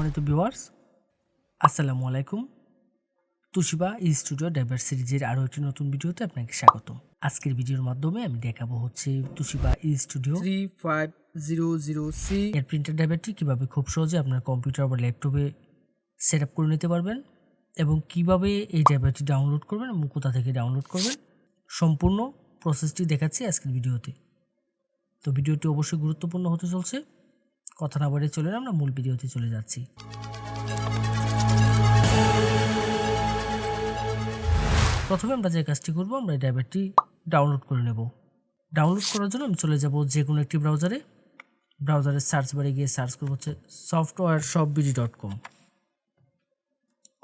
সম্মানিত ভিউয়ার্স, আসসালামু আলাইকুম। তুশিবা স্টুডিও ড্রাইভার সিরিজের আরও একটি নতুন ভিডিওতে আপনাকে স্বাগতম। আজকের ভিডিওর মাধ্যমে আমি দেখাবো হচ্ছে তুশিবা স্টুডিও 3500C এর প্রিন্টার ড্রাইভারটি কীভাবে খুব সহজে আপনার কম্পিউটার বা ল্যাপটপে সেট আপ করে নিতে পারবেন এবং কিভাবে এই ড্রাইভারটি ডাউনলোড করবেন এবং কোথা থেকে ডাউনলোড করবেন, সম্পূর্ণ প্রসেসটি দেখাচ্ছি আজকের ভিডিওতে। তো ভিডিওটি অবশ্যই গুরুত্বপূর্ণ হতে চলছে। কথা না বাড়িয়ে চলে আমরা মূল ভিডিওতে চলে যাচ্ছি। প্রথমে আমরা যে কাজটি করব, আমরা এই ড্রাইভারটি ডাউনলোড করে নেব। ডাউনলোড করার জন্য আমি চলে যাব যে কোনো একটি ব্রাউজারের সার্চ বারে গিয়ে সার্চ করব হচ্ছে softwareshopbd.com।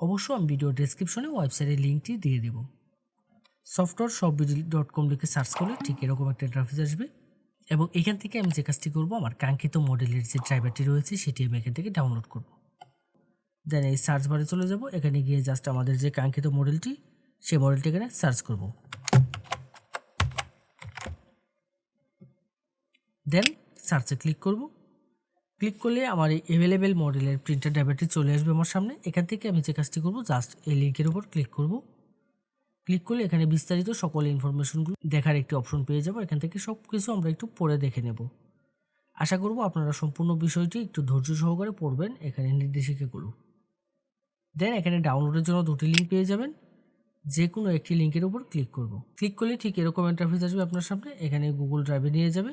অবশ্য আমি ভিডিও ডেসক্রিপশনে ওয়েবসাইটের লিঙ্কটি দিয়ে দেব। softwareshopbd.com লিখে সার্চ করলে ঠিক এরকম একটা ইন্টারফেস আসবে এবং এখান থেকে আমি যে কাজটি করব, আমার কাঙ্ক্ষিত মডেলের যে ড্রাইভারটি রয়েছে সেটি আমি এখান থেকে ডাউনলোড করব। দেন এই সার্চ বারে চলে যাব, এখানে গিয়ে জাস্ট আমাদের যে কাঙ্ক্ষিত মডেলটি সেই মডেলটি এখানে সার্চ করব। দেন সার্চে ক্লিক করব। ক্লিক করলে আমার এই অ্যাভেলেবেল মডেলের প্রিন্টার ড্রাইভারটি চলে আসবে আমার সামনে। এখান থেকে আমি যে কাজটি করব, জাস্ট এই লিঙ্কের উপর ক্লিক করব। ক্লিক করলে এখানে বিস্তারিত সকল ইনফরমেশনগুলো দেখার একটি অপশন পেয়ে যাব। এখান থেকে সব কিছু আমরা একটু পড়ে দেখে নেব। আশা করব আপনারা সম্পূর্ণ বিষয়টি একটু ধৈর্য সহকারে পড়বেন এখানে নির্দেশিকাগুলো। দেন এখানে ডাউনলোডের জন্য দুটি লিঙ্ক পেয়ে যাবেন, যে কোনো একটি লিঙ্কের উপর ক্লিক করব। ক্লিক করলে ঠিক এরকম ইন্টারফেস আসবে আপনার সামনে। এখানে গুগল ড্রাইভে নিয়ে যাবে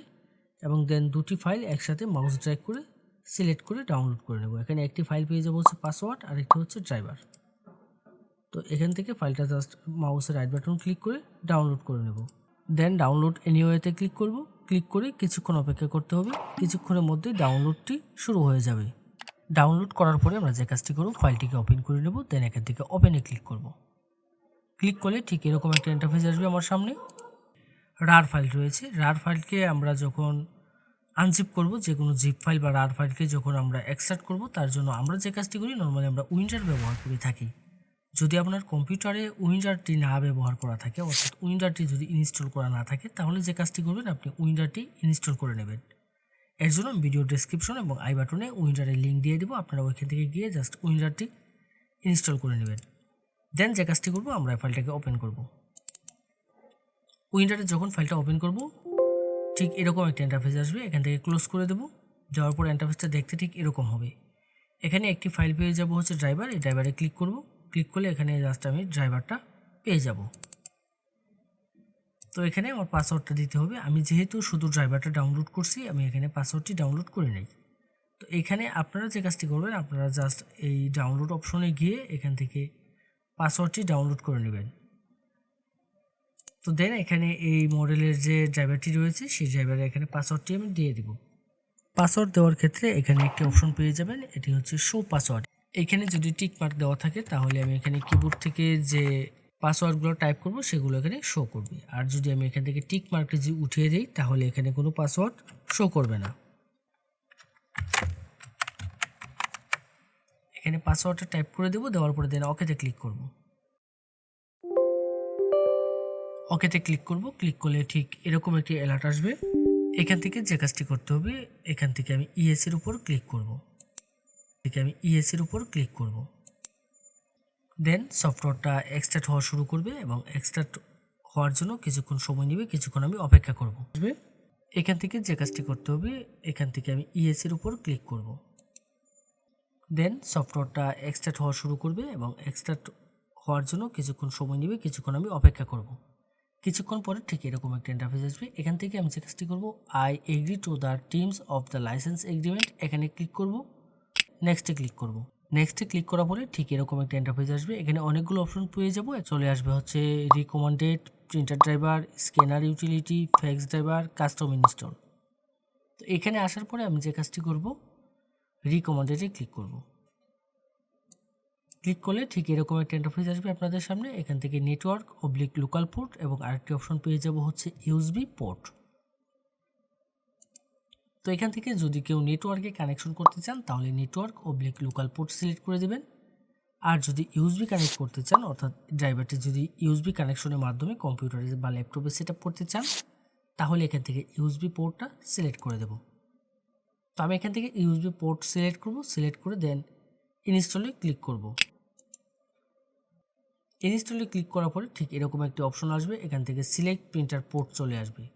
এবং দেন দুটি ফাইল একসাথে মাউস ড্র্যাগ করে সিলেক্ট করে ডাউনলোড করে নেব। এখানে একটি ফাইল পেয়ে যাবো হচ্ছে পাসওয়ার্ড আর একটি হচ্ছে ড্রাইভার। তো এখান থেকে ফাইলটা জাস্ট মাউসের রাইট বাটন ক্লিক করে ডাউনলোড করে নেব। দেন ডাউনলোড এনিওয়েতে ক্লিক করব। ক্লিক করে কিছুক্ষণ অপেক্ষা করতে হবে। কিছুক্ষণের মধ্যেই ডাউনলোডটি শুরু হয়ে যাবে। ডাউনলোড করার পরে আমরা যে কাজটি করব, ফাইলটিকে ওপেন করে নেব। দেন এখান থেকে ওপেনে ক্লিক করব। ক্লিক করলে ঠিক এরকম একটা ইন্টারফেস আসবে আমার সামনে। রার ফাইল রয়েছে। রার ফাইলকে আমরা যখন আনজিপ করব, যে কোনো জিপ ফাইল বা রার ফাইলকে যখন আমরা এক্সট্রাক্ট করব, তার জন্য আমরা যে কাজটি করি, নর্মালি আমরা উইন্ডার ব্যবহার করে থাকি। যদি আপনার কম্পিউটারে উইন্ডারটি না ব্যবহার করা থাকে, অর্থাৎ উইন্ডারটি যদি ইনস্টল করা না থাকে, তাহলে যে কাজটি করবেন, আপনি উইন্ডারটি ইনস্টল করে নেবেন। এর জন্য ভিডিও ডেসক্রিপশন এবং আই বাটনে উইন্ডারের লিঙ্ক দিয়ে দেবো। আপনারা ওইখান থেকে গিয়ে জাস্ট উইন্ডারটি ইনস্টল করে নেবেন। দেন যে কাজটি করব, আমরা ফাইলটাকে ওপেন করব। উইন্ডারে যখন ফাইলটা ওপেন করব, ঠিক এরকম একটা ইন্টারফেস আসবে। এখান থেকে ক্লোজ করে দেবো। যাওয়ার পর ইন্টারফেসটা দেখতে ঠিক এরকম হবে। এখানে একটি ফাইল পেয়ে যাব হচ্ছে ড্রাইভার। এই ড্রাইভারে ক্লিক করব। ক্লিক করলে এখানে জাস্ট আমি ড্রাইভারটা পেয়ে যাব। তো এখানে আমার পাসওয়ার্ডটা দিতে হবে। আমি যেহেতু শুধু ড্রাইভারটা ডাউনলোড করছি, আমি এখানে পাসওয়ার্ডটি ডাউনলোড করে নেই। তো এখানে আপনারা যে কাজটি করবেন, আপনারা জাস্ট এই ডাউনলোড অপশনে গিয়ে এখান থেকে পাসওয়ার্ডটি ডাউনলোড করে নেবেন। তো দেন এখানে এই মডেলের যে ড্রাইভারটি রয়েছে, সেই ড্রাইভারে এখানে পাসওয়ার্ডটি আমি দিয়ে দিব। পাসওয়ার্ড দেওয়ার ক্ষেত্রে এখানে একটি অপশন পেয়ে যাবেন, এটি হচ্ছে শো পাসওয়ার্ড। এখানে যদি টিক মার্ক দেওয়া থাকে, তাহলে আমি এখানে কিবোর্ড থেকে যে পাসওয়ার্ডগুলো টাইপ করব সেগুলো এখানে শো করবে। আর যদি আমি এখান থেকে টিক মার্কটি যদি উঠিয়ে দিই, তাহলে এখানে কোনো পাসওয়ার্ড শো করবে না। এখানে পাসওয়ার্ডটা টাইপ করে দেবো। দেওয়ার পরে দেন ওকেতে ক্লিক করব। ওকেতে ক্লিক করব। ক্লিক করলে ঠিক এরকম একটি অ্যালার্ট আসবে। এখান থেকে যে কাজটি করতে হবে, এখান থেকে আমি ইএসের উপর ক্লিক করব। দেন সফটওয়্যারটা এক্সট্রাক্ট হওয়া শুরু করবে এবং এক্সট্রাক্ট হওয়ার জন্য কিছুক্ষণ সময় নেবে। কিছুক্ষণ আমি অপেক্ষা করব। এখান থেকে যে কাজটি করতে হবে, এখান থেকে আমি ইএসের উপর ক্লিক করব। দেন সফটওয়্যারটা এক্সট্রাক্ট হওয়া শুরু করবে এবং এক্সট্রাক্ট হওয়ার জন্য কিছুক্ষণ সময় নেবে। কিছুক্ষণ আমি অপেক্ষা করব। কিছুক্ষণ পরে ঠিক এরকম একটা ইন্টারফেস আসবে। এখান থেকে আমি যে কাজটি করব, I agree to the terms of the licence agreement, এখানে ক্লিক করব। নেক্সটে ক্লিক করব। নেক্সটে ক্লিক করার পরে ঠিক এরকম একটা ইন্টারফেস আসবে। এখানে অনেকগুলো অপশন পেয়ে যাব। চলে আসবে হচ্ছে recommended, printer driver, scanner utility, fax driver, custom install. তো এখানে আসার পরে আমি যে কাজটি করব, রিকমেন্ডেডে ক্লিক করব। ক্লিক করলে ঠিক এরকম একটা ইন্টারফেস আসবে আপনাদের সামনে। এখান থেকে নেটওয়ার্ক লোকাল পোর্ট এবং আরেকটি অপশন পেয়ে যাব হচ্ছে ইউএসবি পোর্ট। তো এখান থেকে যদি কেউ নেটওয়ার্কে কানেকশন করতে চান, তাহলে নেটওয়ার্ক লোকাল পোর্ট সিলেক্ট করে দেবেন। আর যদি ইউএসবি কানেক্ট করতে চান, অর্থাৎ ড্রাইভারটি যদি ইউএসবি কানেকশনের মাধ্যমে কম্পিউটারে বা ল্যাপটপে সেট আপ করতে চান, তাহলে এখান থেকে ইউএসবি পোর্টটা সিলেক্ট করে দেব। তো আমি এখান থেকে ইউএসবি পোর্ট সিলেক্ট করব। সিলেক্ট করে দেন ইনস্টলে ক্লিক করব। ইনস্টলে ক্লিক করার পরে ঠিক এরকম একটি অপশন আসবে, এখান থেকে সিলেক্ট প্রিন্টার পোর্ট চলে আসবে।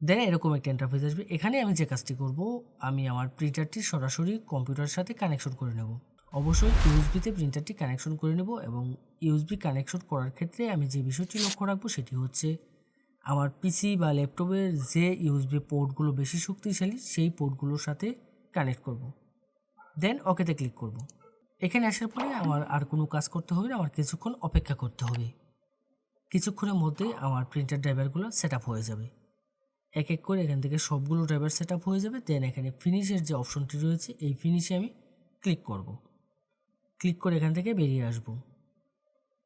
দেন এরকম একটা ইন্টারফেস আসবে। এখানে আমি যে কাজটি করব, আমি আমার প্রিন্টারটি সরাসরি কম্পিউটারের সাথে কানেকশন করে নেব। অবশ্যই ইউএসবিতে প্রিন্টারটি কানেকশন করে নেব এবং ইউএসবি কানেকশন করার ক্ষেত্রে আমি যে বিষয়টি লক্ষ্য রাখবো সেটি হচ্ছে আমার পিসি বা ল্যাপটপের যে ইউএসবি পোর্টগুলো বেশি শক্তিশালী সেই পোর্টগুলোর সাথে কানেক্ট করব। দেন ওকেতে ক্লিক করব। এখানে আসার পরে আমার আর কোনো কাজ করতে হবে না, আমার কিছুক্ষণ অপেক্ষা করতে হবে। কিছুক্ষণের মধ্যেই আমার প্রিন্টার ড্রাইভারগুলো সেট আপ হয়ে যাবে। এক এক করে এখান থেকে সবগুলো ড্রাইভার সেট আপ হয়ে যাবে। দেন এখানে ফিনিশের যে অপশনটি রয়েছে এই ফিনিশে আমি ক্লিক করব। ক্লিক করে এখান থেকে বেরিয়ে আসব।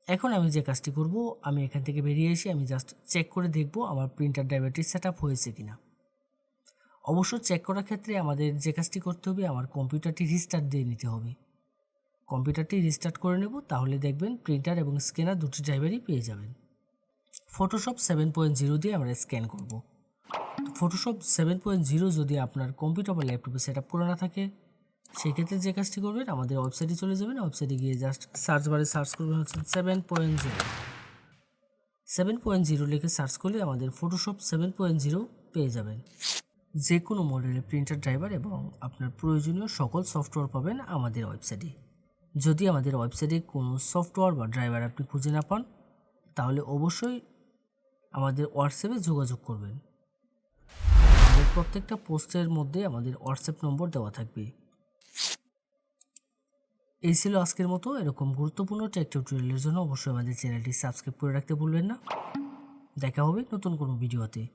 এখন আমি যে কাজটি করব, আমি এখান থেকে বেরিয়ে এসে আমি জাস্ট চেক করে দেখব আমার প্রিন্টার ড্রাইভারটি সেট আপ হয়েছে কিনা। অবশ্য চেক করার ক্ষেত্রে আমাদের যে কাজটি করতে হবে, আমার কম্পিউটারটি রিস্টার্ট দিয়ে নিতে হবে। কম্পিউটারটি রিস্টার্ট করে নেব, তাহলে দেখবেন প্রিন্টার এবং স্ক্যানার দুটি ড্রাইভারই পেয়ে যাবেন। ফটোশপ 7.0 দিয়ে আমরা স্ক্যান করব। ফটোশপ 7.0 যদি আপনার কম্পিউটার বা ল্যাপটপে সেট আপ করা না থাকে, সেক্ষেত্রে যে কাজটি করবেন, আমাদের ওয়েবসাইটে চলে যাবেন। ওয়েবসাইটে গিয়ে জাস্ট সার্চ বারে সার্চ করবেন হচ্ছে 7.0। 7.0 লিখে সার্চ করলে আমাদের ফটোশপ 7.0 পেয়ে যাবেন। যে কোনো মডেলের প্রিন্টার ড্রাইভার এবং আপনার প্রয়োজনীয় সকল সফটওয়্যার পাবেন আমাদের ওয়েবসাইটে। যদি আমাদের ওয়েবসাইটে কোনো সফটওয়্যার বা ড্রাইভার আপনি খুঁজে না পান, তাহলে অবশ্যই আমাদের হোয়াটসঅ্যাপে যোগাযোগ করবেন। আমাদের প্রত্যেকটা পোস্টের মধ্যে আমাদের হোয়াটসঅ্যাপ নম্বর দেওয়া থাকবে। এই ছিল আজকের মতো। এরকম গুরুত্বপূর্ণ টেক টিউটোরিয়ালের জন্য অবশ্যই আমাদের চ্যানেলটি সাবস্ক্রাইব করে রাখতে ভুলবেন না। দেখা হবে নতুন কোনো ভিডিওতে।